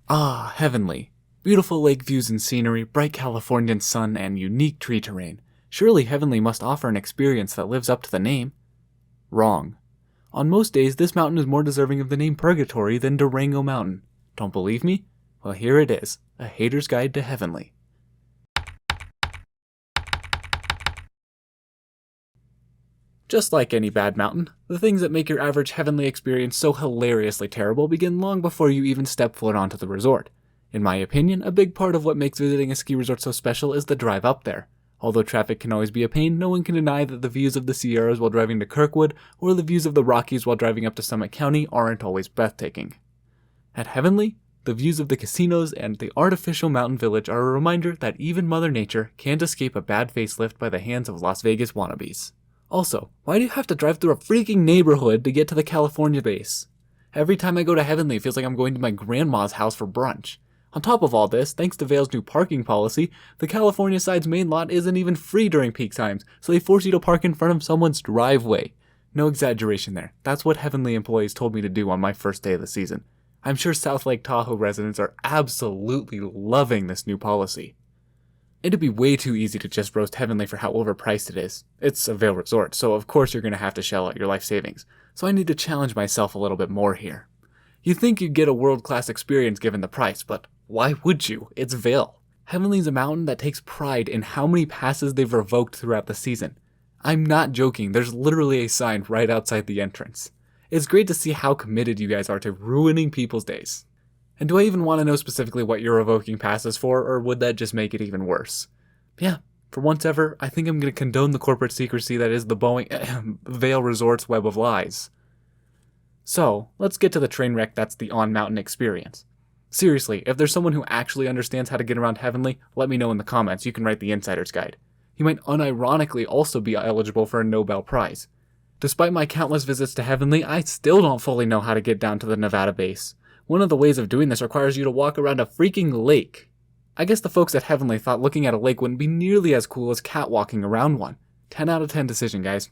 Ah, heavenly. Beautiful lake views and scenery, bright Californian sun, and unique tree terrain. Surely Heavenly must offer an experience that lives up to the name. Wrong. On most days, this mountain is more deserving of the name Purgatory than Durango Mountain. Don't believe me? Well, here it is, a hater's guide to Heavenly. Just like any bad mountain, the things that make your average Heavenly experience so hilariously terrible begin long before you even step foot onto the resort. In my opinion, a big part of what makes visiting a ski resort so special is the drive up there. Although traffic can always be a pain, no one can deny that the views of the Sierras while driving to Kirkwood or the views of the Rockies while driving up to Summit County aren't always breathtaking. At Heavenly, the views of the casinos and the artificial mountain village are a reminder that even Mother Nature can't escape a bad facelift by the hands of Las Vegas wannabes. Also, why do you have to drive through a freaking neighborhood to get to the California base? Every time I go to Heavenly, it feels like I'm going to my grandma's house for brunch. On top of all this, thanks to Vail's new parking policy, the California side's main lot isn't even free during peak times, so they force you to park in front of someone's driveway. No exaggeration there. That's what Heavenly employees told me to do on my first day of the season. I'm sure South Lake Tahoe residents are absolutely loving this new policy. It'd be way too easy to just roast Heavenly for how overpriced it is. It's a Vail resort, so of course you're going to have to shell out your life savings. So I need to challenge myself a little bit more here. You'd think you'd get a world-class experience given the price, but why would you? It's Vail. Heavenly's a mountain that takes pride in how many passes they've revoked throughout the season. I'm not joking, there's literally a sign right outside the entrance. It's great to see how committed you guys are to ruining people's days. And do I even want to know specifically what you're revoking passes for, or would that just make it even worse? Yeah, for once ever, I think I'm going to condone the corporate secrecy that is the Vail Resort's web of lies. So, let's get to the train wreck that's the on-mountain experience. Seriously, if there's someone who actually understands how to get around Heavenly, let me know in the comments. You can write the Insider's Guide. He might unironically also be eligible for a Nobel Prize. Despite my countless visits to Heavenly, I still don't fully know how to get down to the Nevada base. One of the ways of doing this requires you to walk around a freaking lake. I guess the folks at Heavenly thought looking at a lake wouldn't be nearly as cool as catwalking around one. 10 out of 10 decision, guys.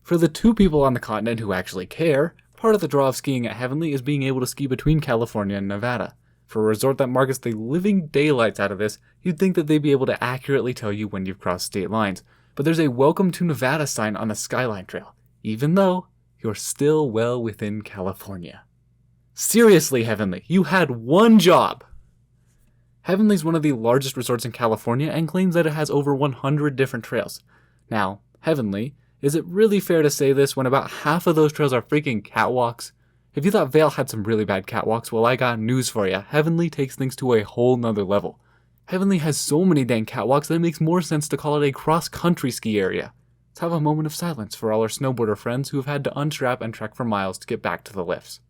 For the 2 people on the continent who actually care, part of the draw of skiing at Heavenly is being able to ski between California and Nevada. For a resort that markets the living daylights out of this, you'd think that they'd be able to accurately tell you when you've crossed state lines. But there's a Welcome to Nevada sign on the Skyline Trail, even though you're still well within California. Seriously, Heavenly, you had one job! Heavenly's one of the largest resorts in California and claims that it has over 100 different trails. Now, Heavenly, is it really fair to say this when about half of those trails are freaking catwalks? If you thought Vail had some really bad catwalks, well, I got news for you. Heavenly takes things to a whole nother level. Heavenly has so many dang catwalks that it makes more sense to call it a cross-country ski area. Let's have a moment of silence for all our snowboarder friends who have had to unstrap and trek for miles to get back to the lifts.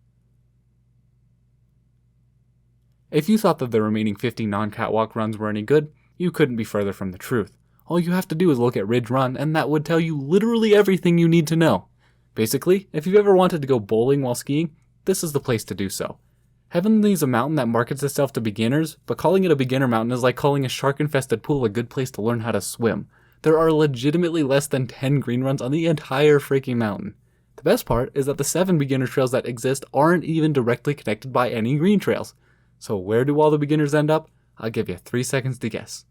If you thought that the remaining 50 non-catwalk runs were any good, you couldn't be further from the truth. All you have to do is look at Ridge Run, and that would tell you literally everything you need to know. Basically, if you've ever wanted to go bowling while skiing, this is the place to do so. Heavenly is a mountain that markets itself to beginners, but calling it a beginner mountain is like calling a shark-infested pool a good place to learn how to swim. There are legitimately less than 10 green runs on the entire freaking mountain. The best part is that the 7 beginner trails that exist aren't even directly connected by any green trails. So where do all the beginners end up? I'll give you 3 seconds to guess.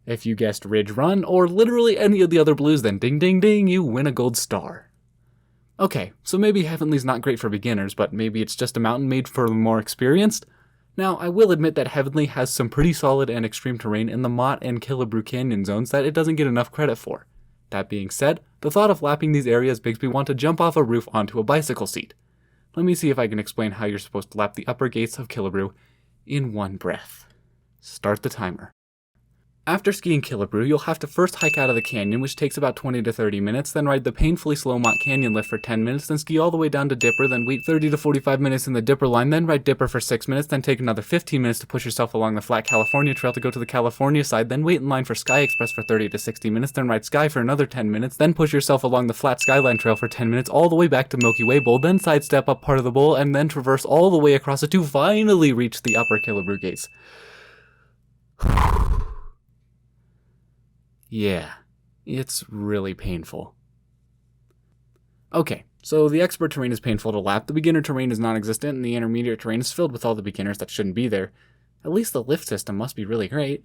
If you guessed Ridge Run, or literally any of the other blues, then ding ding ding, you win a gold star. Okay, so maybe Heavenly's not great for beginners, but maybe it's just a mountain made for the more experienced? Now, I will admit that Heavenly has some pretty solid and extreme terrain in the Mott and Killebrew Canyon zones that it doesn't get enough credit for. That being said, the thought of lapping these areas makes me want to jump off a roof onto a bicycle seat. Let me see if I can explain how you're supposed to lap the upper gates of Killebrew in one breath. Start the timer. After skiing Killebrew, you'll have to first hike out of the canyon, which takes about 20 to 30 minutes, then ride the painfully slow Mott Canyon lift for 10 minutes, then ski all the way down to Dipper, then wait 30 to 45 minutes in the Dipper line, then ride Dipper for 6 minutes, then take another 15 minutes to push yourself along the flat California Trail to go to the California side, then wait in line for Sky Express for 30 to 60 minutes, then ride Sky for another 10 minutes, then push yourself along the flat Skyline Trail for 10 minutes all the way back to Milky Way Bowl, then sidestep up part of the bowl, and then traverse all the way across it to finally reach the upper Killebrew gates. Yeah, it's really painful. Okay, So the expert terrain is painful to lap, the beginner terrain is non-existent, and the intermediate terrain is filled with all the beginners that shouldn't be there. At least the lift system must be really great.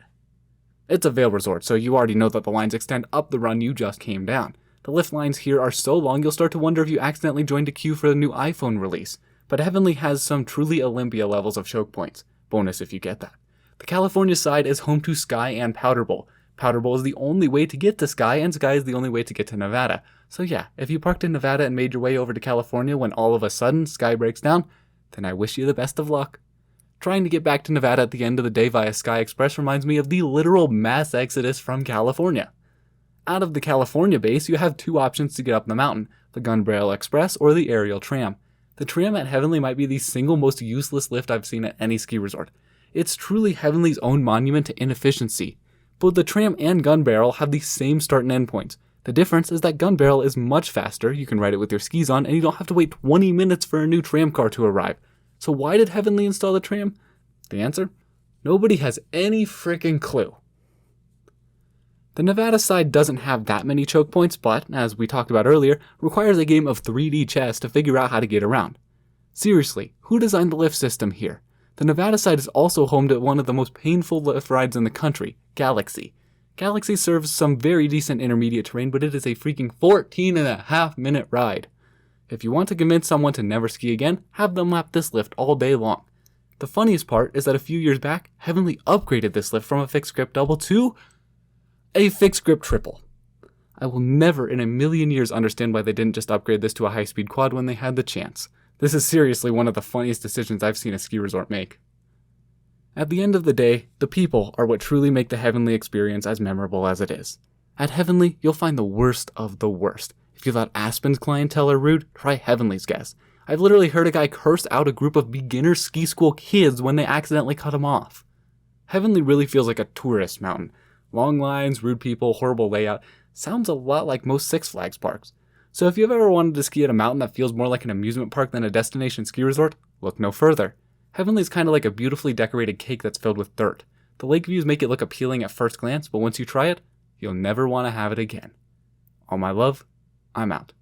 It's a Vale Resort, so you already know that the lines extend up the run you just came down. The lift lines here are so long you'll start to wonder if you accidentally joined a queue for the new iPhone release. But Heavenly has some truly Olympia levels of choke points. Bonus if you get that. The California side is home to Sky and Powder Bowl. Powder Bowl is the only way to get to Sky, and Sky is the only way to get to Nevada. So yeah, if you parked in Nevada and made your way over to California when all of a sudden Sky breaks down, then I wish you the best of luck. Trying to get back to Nevada at the end of the day via Sky Express reminds me of the literal mass exodus from California. Out of the California base, you have two options to get up the mountain, the Gun Barrel Express or the aerial tram. The tram at Heavenly might be the single most useless lift I've seen at any ski resort. It's truly Heavenly's own monument to inefficiency. Both the tram and Gun Barrel have the same start and end points. The difference is that Gun Barrel is much faster, you can ride it with your skis on, and you don't have to wait 20 minutes for a new tram car to arrive. So why did Heavenly install the tram? The answer? Nobody has any freaking clue. The Nevada side doesn't have that many choke points, but, as we talked about earlier, requires a game of 3D chess to figure out how to get around. Seriously, who designed the lift system here? The Nevada side is also home to one of the most painful lift rides in the country, Galaxy. Galaxy serves some very decent intermediate terrain, but it is a freaking 14.5-minute ride. If you want to convince someone to never ski again, have them lap this lift all day long. The funniest part is that a few years back, Heavenly upgraded this lift from a fixed grip double to a fixed grip triple. I will never in a million years understand why they didn't just upgrade this to a high-speed quad when they had the chance. This is seriously one of the funniest decisions I've seen a ski resort make. At the end of the day, the people are what truly make the Heavenly experience as memorable as it is. At Heavenly, you'll find the worst of the worst. If you thought Aspen's clientele are rude, try Heavenly's guests. I've literally heard a guy curse out a group of beginner ski school kids when they accidentally cut him off. Heavenly really feels like a tourist mountain. Long lines, rude people, horrible layout. Sounds a lot like most Six Flags parks. So if you've ever wanted to ski at a mountain that feels more like an amusement park than a destination ski resort, look no further. Heavenly's kind of like a beautifully decorated cake that's filled with dirt. The lake views make it look appealing at first glance, but once you try it, you'll never want to have it again. All my love, I'm out.